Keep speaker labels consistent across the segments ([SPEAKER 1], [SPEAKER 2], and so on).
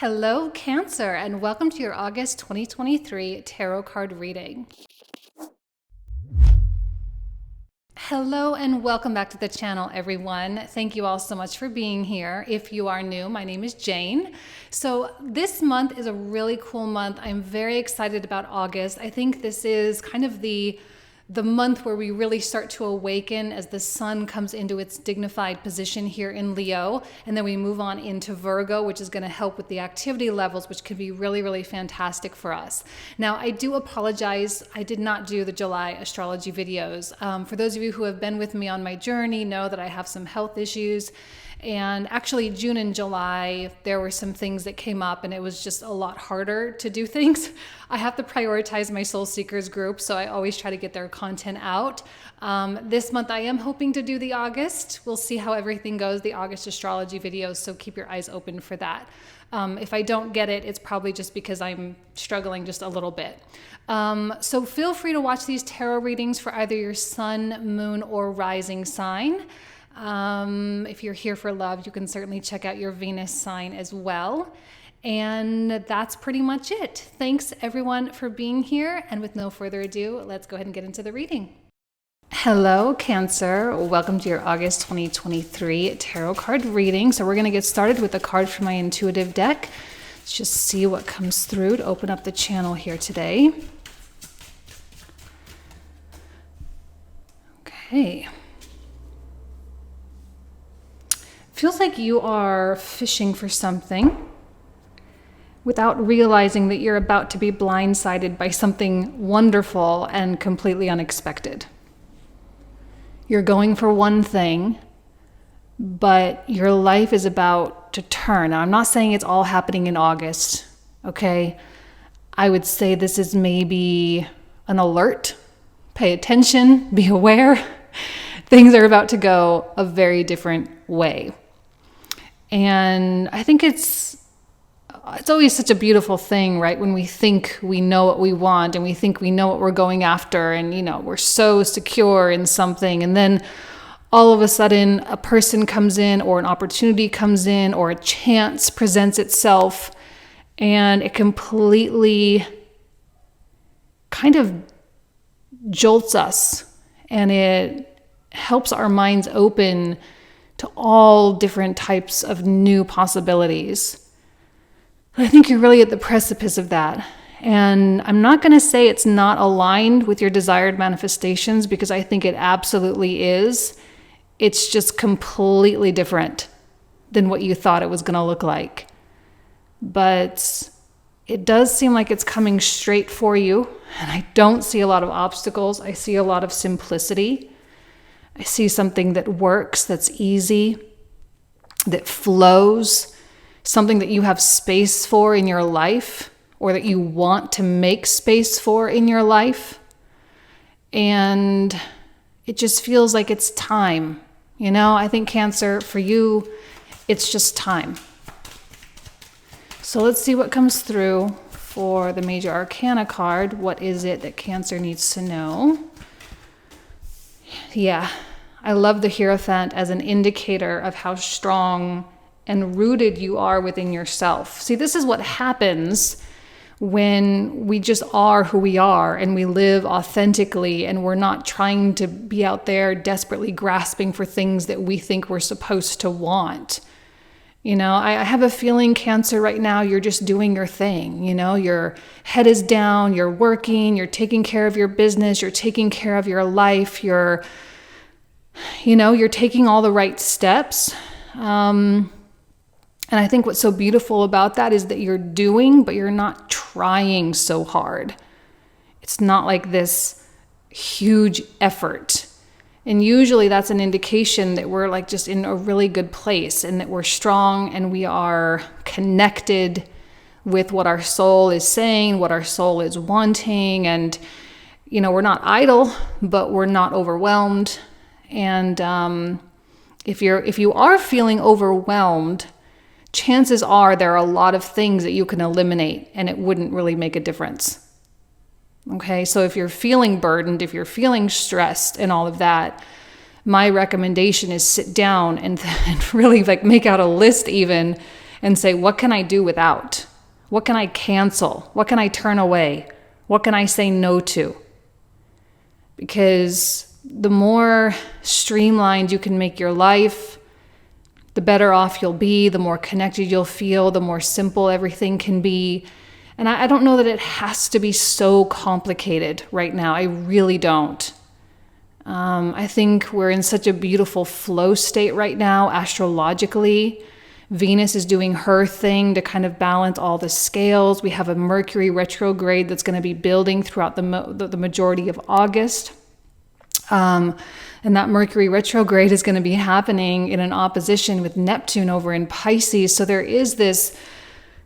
[SPEAKER 1] Hello, Cancer, and welcome to your August 2023 tarot card reading. Hello and welcome back to the channel, everyone. Thank you all so much for being here. If you are new, my name is Jane. So this month is a really cool month. I'm very excited about August. I think this is kind of the month where we really start to awaken as the sun comes into its dignified position here in Leo, and then we move on into Virgo, which is going to help with the activity levels, which could be really, really fantastic for us. Now, I do apologize. I did not do the July astrology videos. For those of you who have been with me on my journey know that I have some health issues. And actually, June and July, there were some things that came up, and it was just a lot harder to do things. I have to prioritize my Soul Seekers group, so I always try to get their content out. This month, I am hoping to do the August. We'll see how everything goes, the August astrology videos, so keep your eyes open for that. If I don't get it, it's probably just because I'm struggling just a little bit. So feel free to watch these tarot readings for either your sun, moon, or rising sign. If you're here for love, you can certainly check out your Venus sign as well. And that's pretty much it. Thanks everyone for being here. And with no further ado, let's go ahead and get into the reading. Hello, Cancer. Welcome to your August 2023 tarot card reading. So we're going to get started with a card from my intuitive deck. Let's just see what comes through to open up the channel here today. Okay. Feels like you are fishing for something without realizing that you're about to be blindsided by something wonderful and completely unexpected. You're going for one thing, but your life is about to turn. Now, I'm not saying it's all happening in August, okay? I would say this is maybe an alert. Pay attention, be aware. Things are about to go a very different way. And I think it's always such a beautiful thing, right? When we think we know what we want and we think we know what we're going after and, we're so secure in something. And then all of a sudden a person comes in or an opportunity comes in or a chance presents itself and it completely kind of jolts us and it helps our minds open to all different types of new possibilities. I think you're really at the precipice of that. And I'm not going to say it's not aligned with your desired manifestations because I think it absolutely is. It's just completely different than what you thought it was going to look like. But it does seem like it's coming straight for you. And I don't see a lot of obstacles. I see a lot of simplicity. I see something that works, that's easy, that flows, something that you have space for in your life or that you want to make space for in your life. And it just feels like it's time. I think Cancer, for you, it's just time. So let's see what comes through for the Major Arcana card. What is it that Cancer needs to know? Yeah, I love the Hierophant as an indicator of how strong and rooted you are within yourself. See, this is what happens when we just are who we are and we live authentically and we're not trying to be out there desperately grasping for things that we think we're supposed to want. I have a feeling, Cancer, right now, you're just doing your thing. Your head is down, you're working, you're taking care of your business, you're taking care of your life, you're taking all the right steps. And I think what's so beautiful about that is that you're doing, but you're not trying so hard. It's not like this huge effort. And usually that's an indication that we're like just in a really good place and that we're strong and we are connected with what our soul is saying, what our soul is wanting. And, we're not idle, but we're not overwhelmed. And if you are feeling overwhelmed, chances are there are a lot of things that you can eliminate and it wouldn't really make a difference. Okay, so if you're feeling burdened, if you're feeling stressed and all of that, my recommendation is sit down and really make out a list even and say, what can I do without? What can I cancel? What can I turn away? What can I say no to? Because the more streamlined you can make your life, the better off you'll be, the more connected you'll feel, the more simple everything can be. And I don't know that it has to be so complicated right now. I really don't. I think we're in such a beautiful flow state right now, astrologically. Venus is doing her thing to kind of balance all the scales. We have a Mercury retrograde that's going to be building throughout the majority of August. And that Mercury retrograde is going to be happening in an opposition with Neptune over in Pisces. So there is this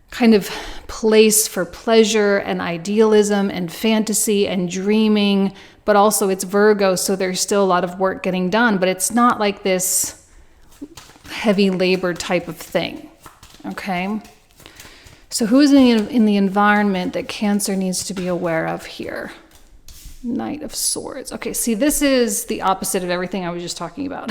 [SPEAKER 1] kind of place for pleasure and idealism and fantasy and dreaming, but also it's Virgo, so there's still a lot of work getting done, but it's not like this heavy labor type of thing, okay? So who's in the environment that Cancer needs to be aware of here? Knight of Swords. Okay, see, this is the opposite of everything I was just talking about.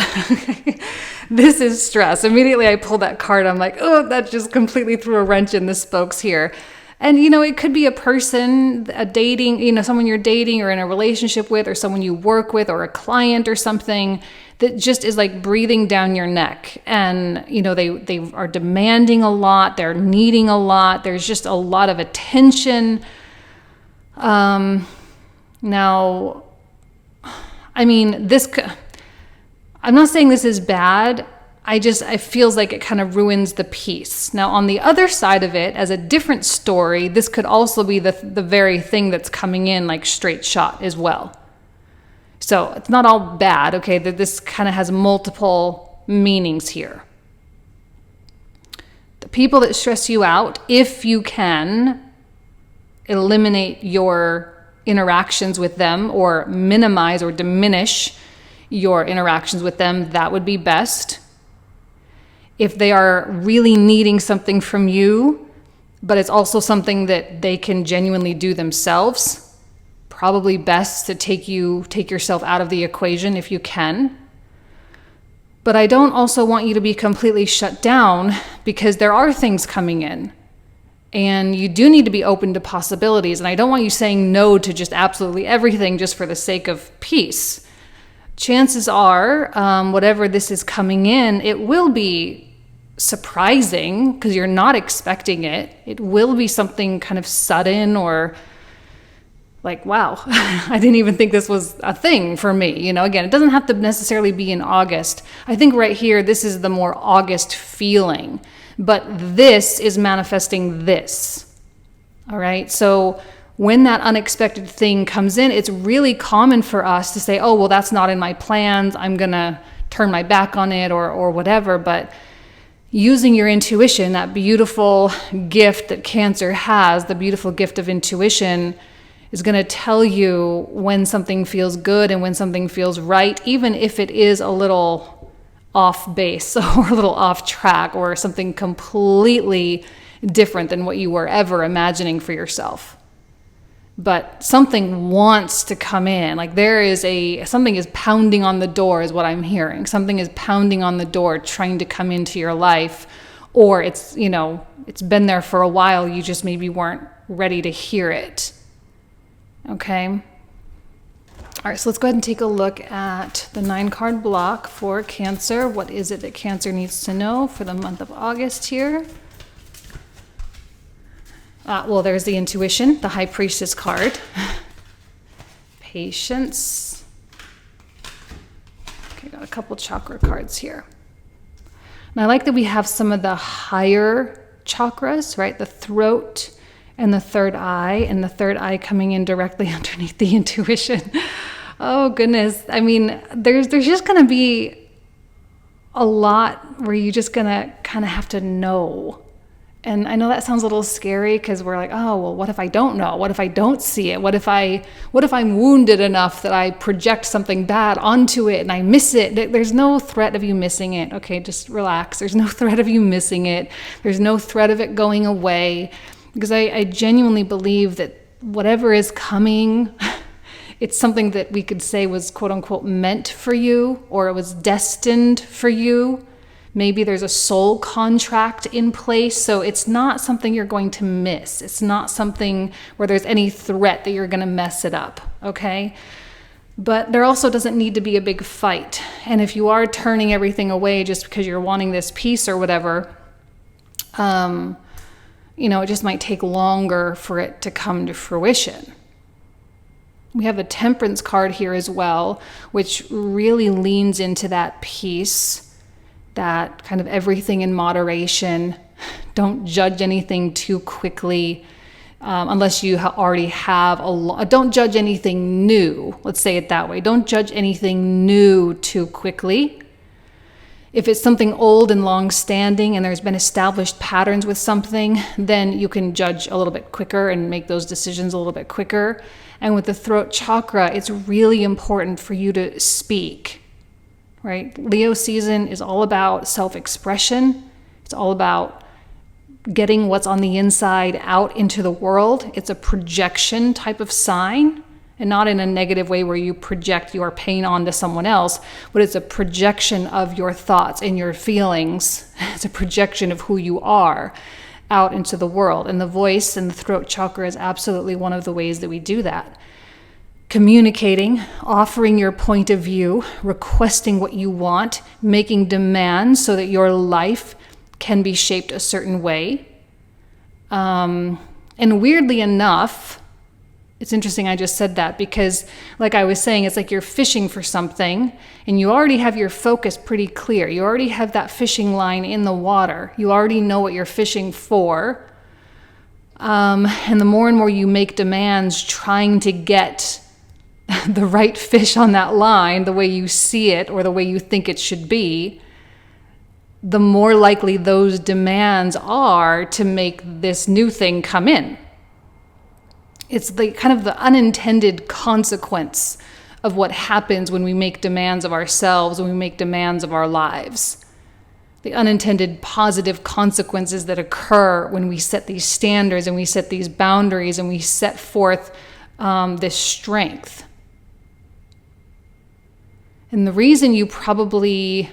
[SPEAKER 1] This is stress. Immediately I pulled that card. I'm like, oh, that just completely threw a wrench in the spokes here. And, it could be a person, a dating, someone you're dating or in a relationship with, or someone you work with, or a client or something that just is like breathing down your neck. And, they are demanding a lot. They're needing a lot. There's just a lot of attention. Now, I'm not saying this is bad. It feels like it kind of ruins the peace. Now, on the other side of it, as a different story, this could also be the very thing that's coming in like straight shot as well. So it's not all bad, okay? That this kind of has multiple meanings here. The people that stress you out, if you can eliminate your interactions with them or minimize or diminish your interactions with them, that would be best. If they are really needing something from you, but it's also something that they can genuinely do themselves, probably best to take yourself out of the equation if you can. But I don't also want you to be completely shut down, because there are things coming in. And you do need to be open to possibilities. And I don't want you saying no to just absolutely everything just for the sake of peace. Chances are, whatever this is coming in, it will be surprising because you're not expecting it. It will be something kind of sudden or like, wow, I didn't even think this was a thing for me. Again, it doesn't have to necessarily be in August. I think right here, this is the more August feeling. But this is manifesting this, all right? So when that unexpected thing comes in, it's really common for us to say, oh, well, that's not in my plans. I'm going to turn my back on it or whatever. But using your intuition, that beautiful gift that Cancer has, the beautiful gift of intuition, is going to tell you when something feels good and when something feels right, even if it is a little off base or a little off track or something completely different than what you were ever imagining for yourself. But something wants to come in. Like something is pounding on the door is what I'm hearing. Something is pounding on the door trying to come into your life, or it's been there for a while. You just maybe weren't ready to hear it. Okay. All right, so let's go ahead and take a look at the 9-card block for Cancer. What is it that Cancer needs to know for the month of August here? Well, there's the intuition, the High Priestess card. Patience. Okay, got a couple chakra cards here. And I like that we have some of the higher chakras, right? The throat and the third eye, and the third eye coming in directly underneath the intuition. Oh, goodness. There's just going to be a lot where you're just going to kind of have to know. And I know that sounds a little scary because we're like, oh, well, what if I don't know? What if I don't see it? What if I'm wounded enough that I project something bad onto it and I miss it? There's no threat of you missing it. Okay, just relax. There's no threat of you missing it. There's no threat of it going away. Because I genuinely believe that whatever is coming, it's something that we could say was quote unquote meant for you, or it was destined for you, Maybe there's a soul contract in place. So it's not something you're going to miss. It's not something where there's any threat that you're going to mess it up. Okay. But there also doesn't need to be a big fight. And if you are turning everything away just because you're wanting this peace or whatever, it just might take longer for it to come to fruition. We have a Temperance card here as well, which really leans into that peace, that kind of everything in moderation. Don't judge anything too quickly, unless you already have don't judge anything new. Let's say it that way. Don't judge anything new too quickly. If it's something old and long-standing and there's been established patterns with something, then you can judge a little bit quicker and make those decisions a little bit quicker. And with the throat chakra, it's really important for you to speak, right? Leo season is all about self-expression. It's all about getting what's on the inside out into the world. It's a projection type of sign, and not in a negative way where you project your pain onto someone else, but it's a projection of your thoughts and your feelings. It's a projection of who you are out into the world. And the voice and the throat chakra is absolutely one of the ways that we do that. Communicating, offering your point of view, requesting what you want, making demands so that your life can be shaped a certain way. And weirdly enough, it's interesting I just said that because, like I was saying, it's like you're fishing for something and you already have your focus pretty clear. You already have that fishing line in the water. You already know what you're fishing for. And the more and more you make demands trying to get the right fish on that line, the way you see it or the way you think it should be, the more likely those demands are to make this new thing come in. It's the kind of the unintended consequence of what happens when we make demands of ourselves, when we make demands of our lives. The unintended positive consequences that occur when we set these standards and we set these boundaries and we set forth this strength. And the reason you probably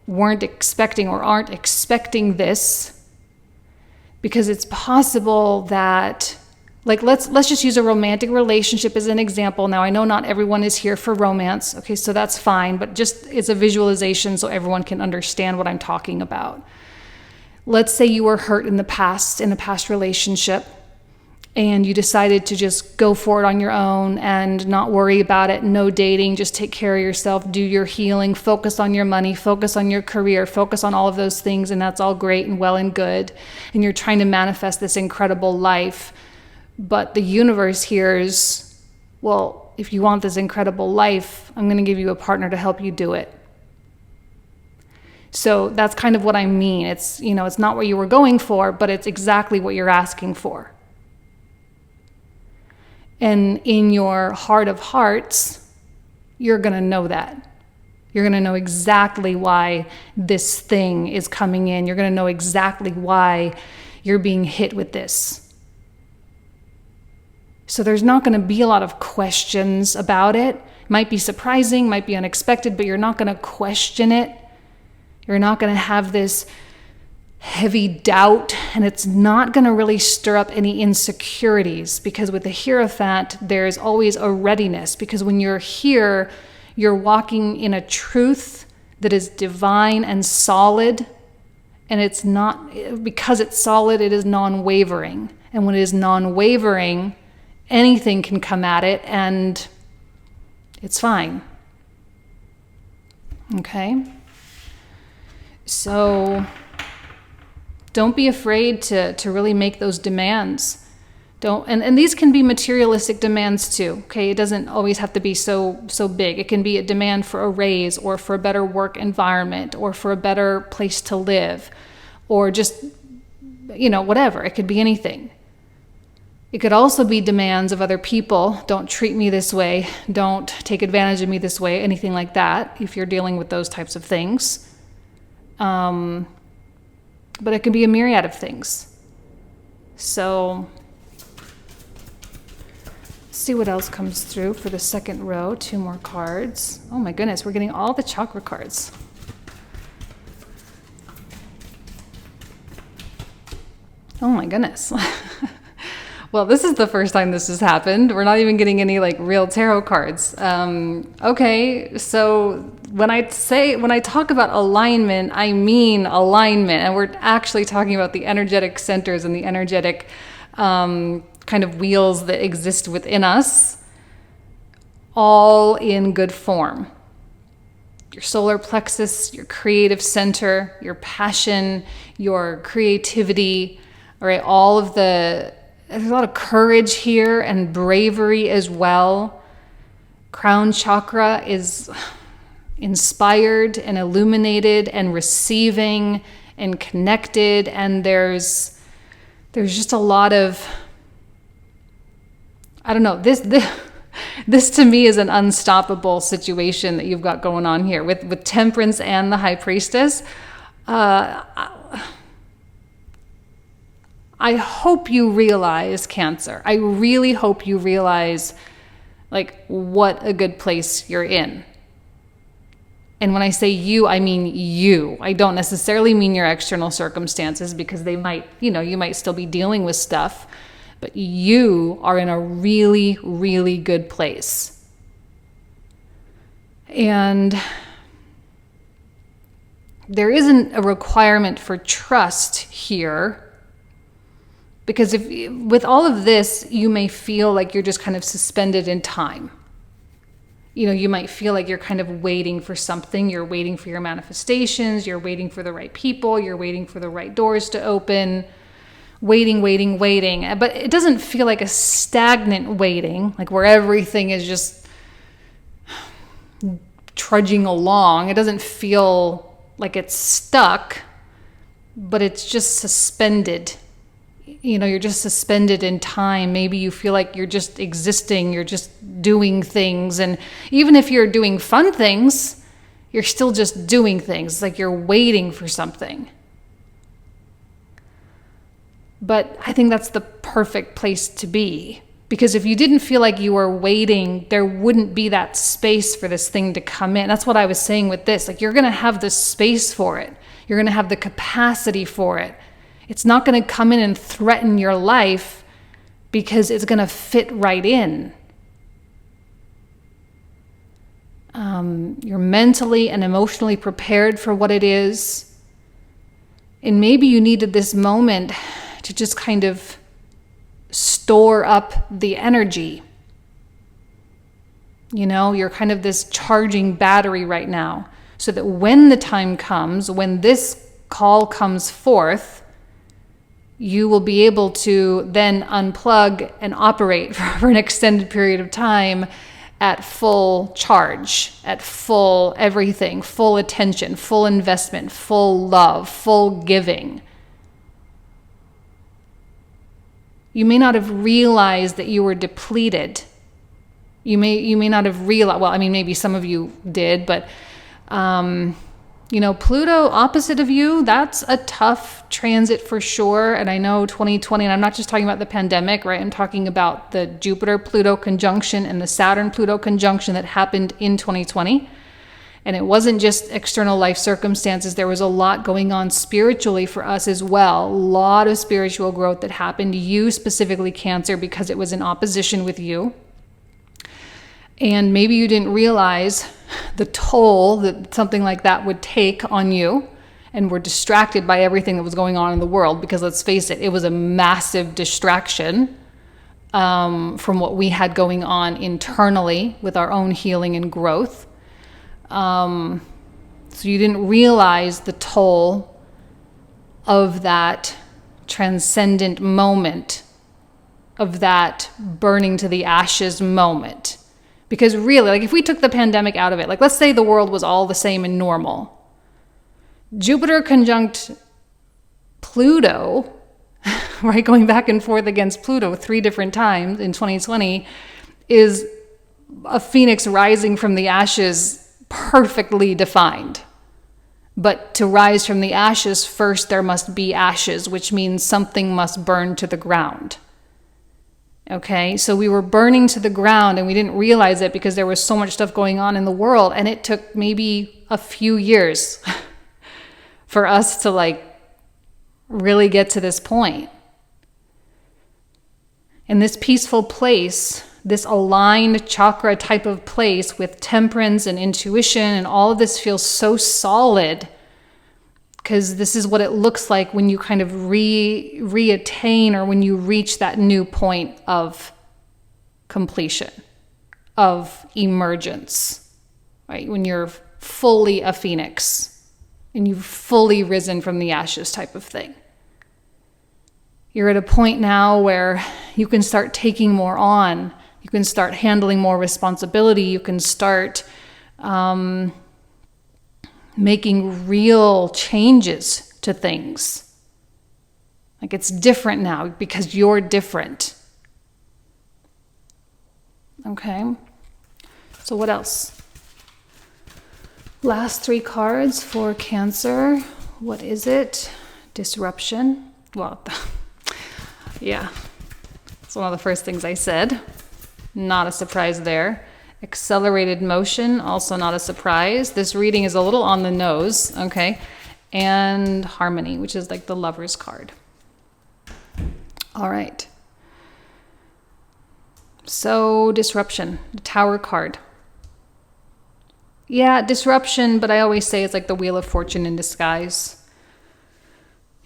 [SPEAKER 1] weren't expecting or aren't expecting this, because it's possible that, like, let's just use a romantic relationship as an example. Now, I know not everyone is here for romance. Okay, so that's fine, but just it's a visualization so everyone can understand what I'm talking about. Let's say you were hurt in a past relationship, and you decided to just go for it on your own and not worry about it, no dating, just take care of yourself, do your healing, focus on your money, focus on your career, focus on all of those things, and that's all great and well and good. And you're trying to manifest this incredible life. But the universe hears, well, if you want this incredible life, I'm going to give you a partner to help you do it. So that's kind of what I mean. It's, it's not what you were going for, but it's exactly what you're asking for. And in your heart of hearts, you're going to know that. You're going to know exactly why this thing is coming in. You're going to know exactly why you're being hit with this. So there's not going to be a lot of questions about it. It might be surprising, might be unexpected, but you're not going to question it. You're not going to have this heavy doubt, and it's not going to really stir up any insecurities, because with the Hierophant, there's always a readiness, because when you're here, you're walking in a truth that is divine and solid, and it's not, because it's solid, it is non-wavering. And when it is non-wavering, anything can come at it, and it's fine. Okay? So don't be afraid to really make those demands. And these can be materialistic demands too, okay? It doesn't always have to be so big. It can be a demand for a raise, or for a better work environment, or for a better place to live, or just, whatever. It could be anything. It could also be demands of other people. Don't treat me this way. Don't take advantage of me this way. Anything like that, if you're dealing with those types of things. But it can be a myriad of things. So let's see what else comes through for the second row. 2 more cards. Oh my goodness, we're getting all the chakra cards. Oh my goodness. Well, this is the first time this has happened. We're not even getting any like real tarot cards. Okay, so when I talk about alignment, I mean alignment, and we're actually talking about the energetic centers and the energetic kind of wheels that exist within us, all in good form. Your solar plexus, your creative center, your passion, your creativity, all right, there's a lot of courage here and bravery as well. Crown chakra is inspired and illuminated and receiving and connected, and there's just a lot of, I don't know, this to me is an unstoppable situation that you've got going on here with Temperance and the High Priestess. I hope you realize, Cancer, I really hope you realize like what a good place you're in. And when I say you, I mean you. I don't necessarily mean your external circumstances, because they might, you might still be dealing with stuff, but you are in a really, really good place. And there isn't a requirement for trust here, because with all of this, you may feel like you're just kind of suspended in time. You might feel like you're kind of waiting for something. You're waiting for your manifestations. You're waiting for the right people. You're waiting for the right doors to open. Waiting. But it doesn't feel like a stagnant waiting, like where everything is just trudging along. It doesn't feel like it's stuck, but it's just suspended. You're just suspended in time. Maybe you feel like you're just existing, you're just doing things. And even if you're doing fun things, you're still just doing things. It's like you're waiting for something. But I think that's the perfect place to be. Because if you didn't feel like you were waiting, there wouldn't be that space for this thing to come in. That's what I was saying with this. Like, you're going to have the space for it. You're going to have the capacity for it. It's not going to come in and threaten your life, because it's going to fit right in. You're mentally and emotionally prepared for what it is. And maybe you needed this moment to just kind of store up the energy. You're kind of this charging battery right now, so that when the time comes, when this call comes forth, you will be able to then unplug and operate for an extended period of time at full charge, at full everything, full attention, full investment, full love, full giving. You may not have realized that you were depleted. You may not have realized, well, I mean, maybe some of you did, but Pluto opposite of you, that's a tough transit for sure. And I know 2020, and I'm not just talking about the pandemic, right? I'm talking about the Jupiter-Pluto conjunction and the Saturn-Pluto conjunction that happened in 2020. And it wasn't just external life circumstances. There was a lot going on spiritually for us as well. A lot of spiritual growth that happened. You specifically, Cancer, because it was in opposition with you. And maybe you didn't realize the toll that something like that would take on you, and were distracted by everything that was going on in the world, because let's face it, it was a massive distraction from what we had going on internally with our own healing and growth. So you didn't realize the toll of that transcendent moment, of that burning to the ashes moment. Because really, like, if we took the pandemic out of it, like, let's say the world was all the same and normal. Jupiter conjunct Pluto, right, going back and forth against Pluto 3 different times in 2020, is a phoenix rising from the ashes, perfectly defined. But to rise from the ashes, first there must be ashes, which means something must burn to the ground. Okay, so we were burning to the ground, and we didn't realize it because there was so much stuff going on in the world, and it took maybe a few years for us to really get to this point. In this peaceful place, this aligned chakra type of place with temperance and intuition and all of this feels so solid, because this is what it looks like when you kind of reattain, or when you reach that new point of completion, of emergence, right? When you're fully a phoenix and you've fully risen from the ashes type of thing. You're at a point now where you can start taking more on. You can start handling more responsibility. You can start making real changes to things. Like, it's different now because you're different. Okay. So what else? Last 3 cards for Cancer. What is it? Disruption. Well, yeah. It's one of the first things I said. Not a surprise there. Accelerated motion, also not a surprise. This reading is a little on the nose, okay? And harmony, which is like the Lover's card. All right. So disruption, the Tower card. Yeah, disruption, but I always say it's like the Wheel of Fortune in disguise.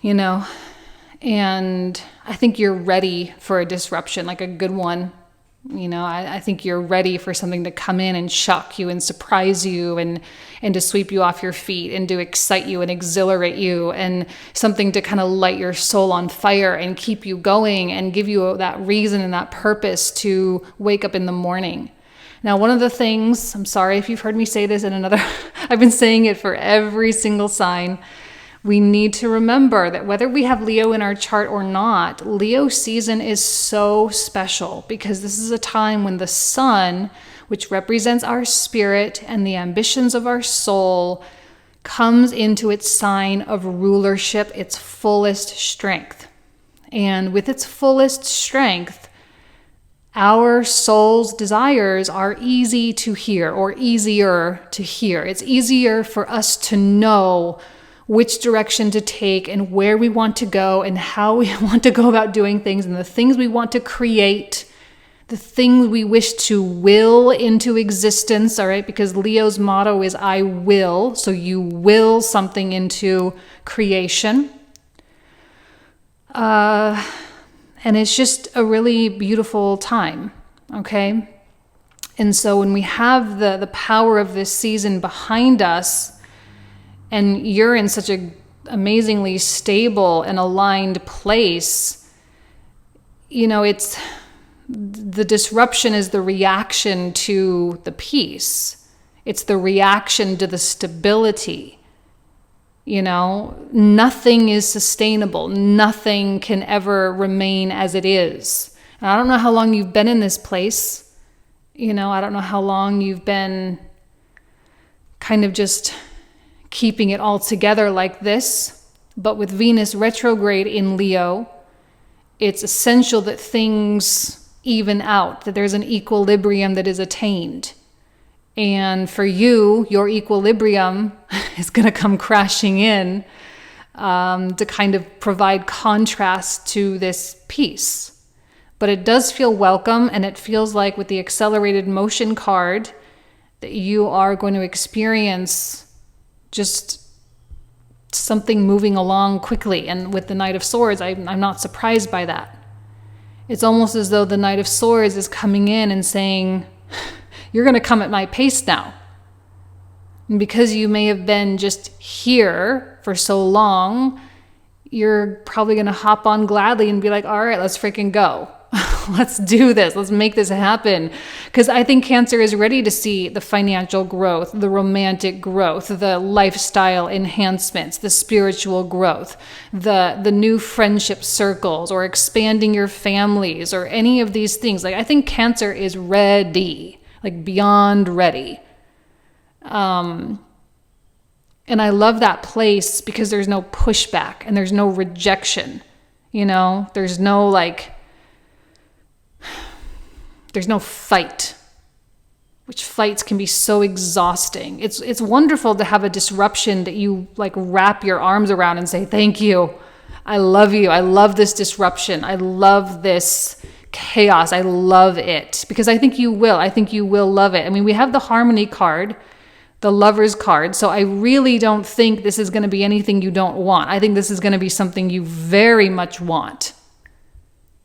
[SPEAKER 1] You know? And I think you're ready for a disruption, like a good one. You know, I think you're ready for something to come in and shock you and surprise you and to sweep you off your feet and to excite you and exhilarate you, and something to kind of light your soul on fire and keep you going and give you that reason and that purpose to wake up in the morning. Now, one of the things, I'm sorry if you've heard me say this in another, I've been saying it for every single sign. We need to remember that whether we have Leo in our chart or not, Leo season is so special because this is a time when the sun, which represents our spirit and the ambitions of our soul, comes into its sign of rulership, its fullest strength. And with its fullest strength, our soul's desires are easy to hear, or easier to hear. It's easier for us to know which direction to take and where we want to go and how we want to go about doing things and the things we want to create, the things we wish to will into existence, all right? Because Leo's motto is I will, so you will something into creation. And it's just a really beautiful time, okay? And so when we have the power of this season behind us, and you're in such an amazingly stable and aligned place, you know, it's the disruption is the reaction to the peace. It's the reaction to the stability. You know, nothing is sustainable. Nothing can ever remain as it is. And I don't know how long you've been in this place. You know, I don't know how long you've been kind of just keeping it all together like this, but with Venus retrograde in Leo, it's essential that things even out, that there's an equilibrium that is attained. And for you, your equilibrium is going to come crashing in to kind of provide contrast to this peace. But it does feel welcome, and it feels like with the accelerated motion card that you are going to experience just something moving along quickly. And with the Knight of Swords, I'm not surprised by that. It's almost as though the Knight of Swords is coming in and saying, you're going to come at my pace now. And because you may have been just here for so long, you're probably going to hop on gladly and be like, all right, let's freaking go. Let's do this. Let's make this happen. Because I think Cancer is ready to see the financial growth, the romantic growth, the lifestyle enhancements, the spiritual growth, the new friendship circles, or expanding your families, or any of these things. Like, I think Cancer is ready, like beyond ready. And I love that place because there's no pushback and there's no rejection. You know, there's no fight, which fights can be so exhausting. It's wonderful to have a disruption that you like wrap your arms around and say, thank you. I love you. I love this disruption. I love this chaos. I love it because I think you will. I think you will love it. I mean, we have the Harmony card, the Lover's card. So I really don't think this is going to be anything you don't want. I think this is going to be something you very much want.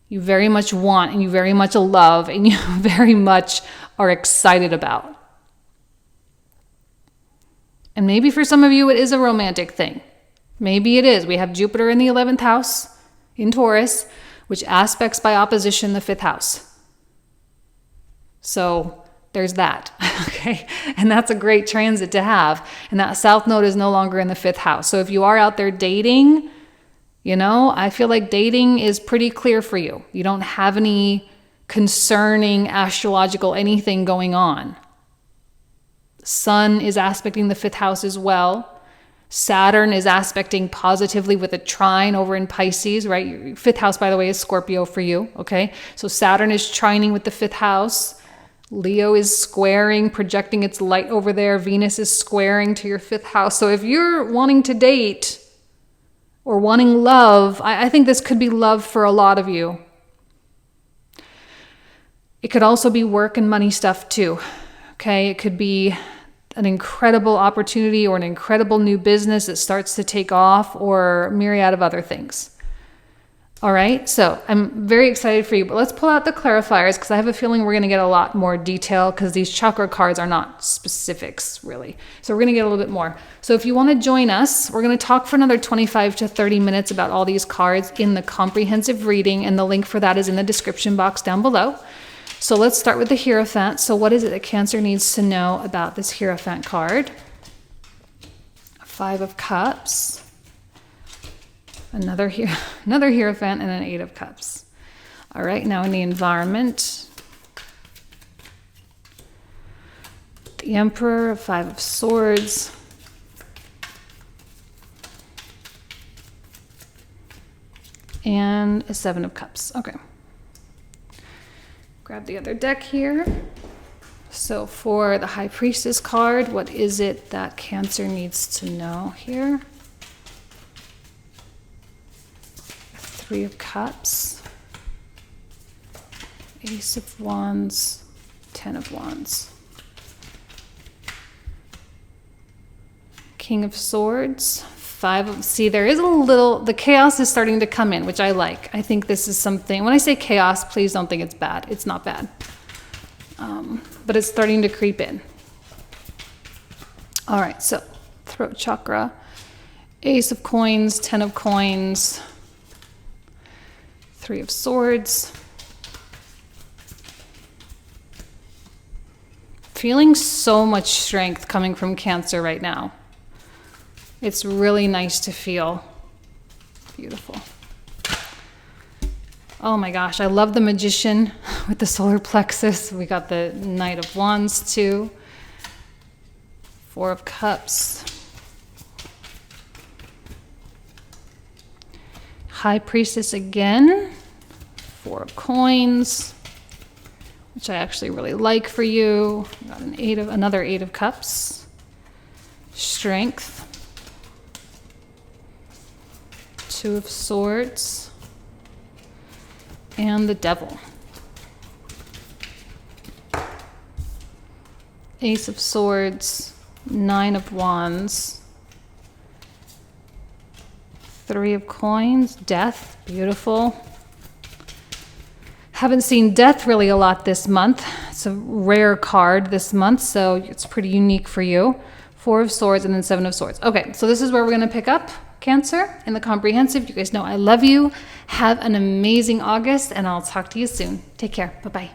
[SPEAKER 1] You very much want, and you very much love, and you very much are excited about. And maybe for some of you, it is a romantic thing. Maybe it is. We have Jupiter in the 11th house in Taurus, which aspects by opposition the 5th house. So there's that, okay? And that's a great transit to have. And that South Node is no longer in the 5th house. So if you are out there dating, you know, I feel like dating is pretty clear for you. You don't have any concerning astrological anything going on. Sun is aspecting the 5th house as well. Saturn is aspecting positively with a trine over in Pisces, right? Your 5th house, by the way, is Scorpio for you, okay? So Saturn is trining with the 5th house. Leo is squaring, projecting its light over there. Venus is squaring to your 5th house. So if you're wanting to date or wanting love, I think this could be love for a lot of you. It could also be work and money stuff too, okay? It could be an incredible opportunity or an incredible new business that starts to take off, or a myriad of other things. All right, so I'm very excited for you, but let's pull out the clarifiers because I have a feeling we're going to get a lot more detail because these chakra cards are not specifics really. So we're going to get a little bit more. So if you want to join us, we're going to talk for another 25 to 30 minutes about all these cards in the comprehensive reading, and the link for that is in the description box down below. So let's start with the Hierophant. So what is it that Cancer needs to know about this Hierophant card? 5 of Cups, another Hierophant, and an 8 of Cups. All right, now in the environment, the Emperor, 5 of Swords, and a 7 of Cups. Okay. Grab the other deck here. So for the High Priestess card, what is it that Cancer needs to know here? 3 of Cups, Ace of Wands, 10 of Wands, King of Swords, 5 of, see, there is a little, the chaos is starting to come in, which I like. I think this is something, when I say chaos, please don't think it's bad. It's not bad. But it's starting to creep in. All right, so throat chakra, Ace of Coins, 10 of Coins, 3 of Swords. Feeling so much strength coming from Cancer right now. It's really nice to feel. Beautiful. Oh my gosh, I love the Magician with the solar plexus. We got the Knight of Wands too. 4 of Cups. High Priestess again. 4 of Coins, which I actually really like for you. We got another 8 of Cups. Strength. 2 of Swords, and the Devil. Ace of Swords, 9 of Wands, 3 of Coins, Death, beautiful. Haven't seen Death really a lot this month. It's a rare card this month, so it's pretty unique for you. 4 of Swords and then 7 of Swords. Okay, so this is where we're going to pick up Cancer in the comprehensive. You guys know I love you. Have an amazing August, and I'll talk to you soon. Take care. Bye-bye.